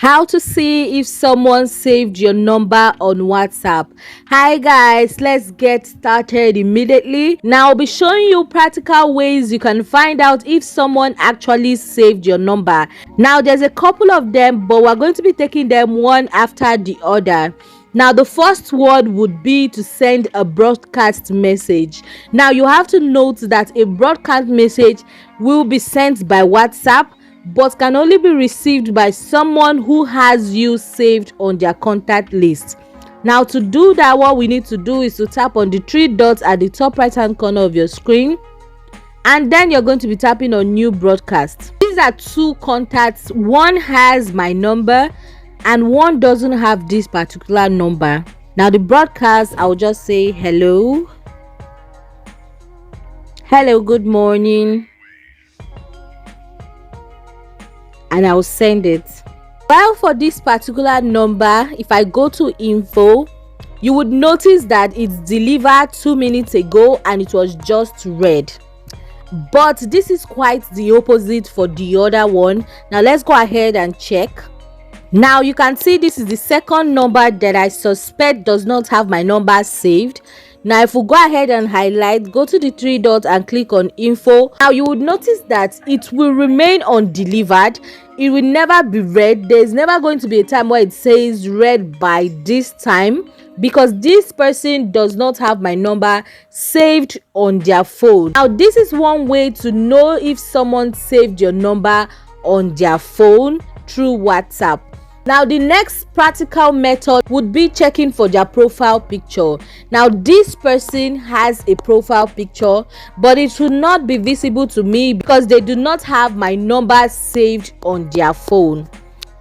How to see if someone saved your number on WhatsApp. Hi guys, let's get started immediately. Now I'll be showing you practical ways you can find out if someone actually saved your number. Now there's a couple of them, but we're going to be taking them one after the other. Now the first one would be to send a broadcast message. Now you have to note that a broadcast message will be sent by WhatsApp but can only be received by someone who has you saved on their contact list. Now to do that, what we need to do is to tap on the three dots at the top right hand corner of your screen, and then you're going to be tapping on new broadcast. These are two contacts. One has my number and one doesn't have this particular number. Now the broadcast, I'll just say hello, good morning, and I'll send it. While for this particular number, if I go to info, you would notice that it's delivered 2 minutes ago and it was just red. But this is quite the opposite for the other one. Now let's go ahead and check. Now you can see this is the second number that I suspect does not have my number saved. Now if we go ahead and highlight, go to the three dots and click on info. Now you would notice that it will remain undelivered. It will never be read. There's never going to be a time where it says read by this time, because this person does not have my number saved on their phone. Now this is one way to know if someone saved your number on their phone through WhatsApp. Now the next practical method would be checking for their profile picture. Now this person has a profile picture, but it should not be visible to me because they do not have my number saved on their phone.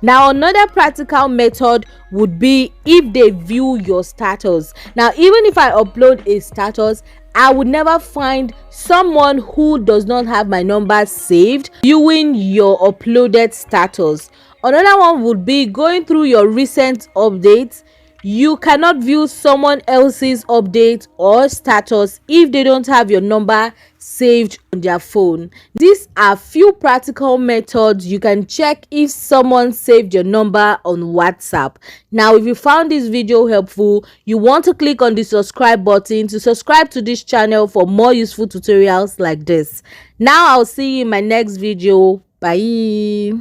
Now another practical method would be if they view your status. Now even if I upload a status, I would never find someone who does not have my number saved viewing your uploaded status. Another one would be going through your recent updates. You cannot view someone else's update or status if they don't have your number saved on their phone. These are few practical methods you can check if someone saved your number on WhatsApp. Now if you found this video helpful, you want to click on the subscribe button to subscribe to this channel for more useful tutorials like this. Now I'll see you in my next video. Bye.